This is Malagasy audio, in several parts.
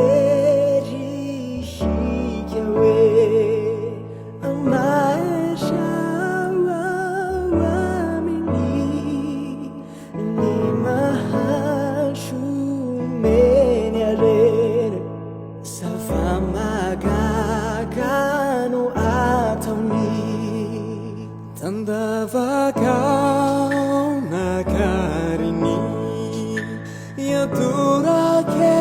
Kelieri hikawe amashawa wamini ni mahashumenyare savamagagano atauni tandavakau nakarini yaturake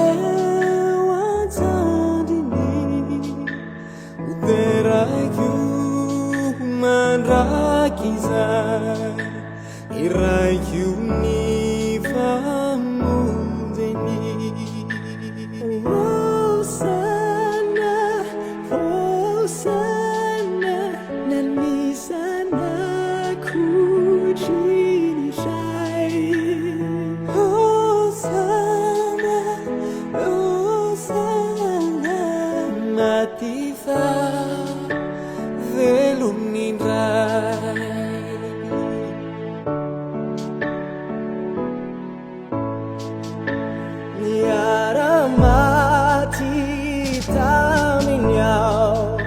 Rakizai irayu ni famudeni Rosana Rosana nani sana kujini shai Rosana Rosana matifa Niara mati taminyao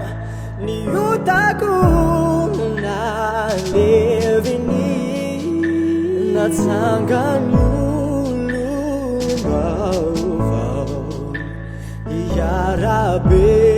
ni utaku na levini na tanga nulu mau ya Rabbi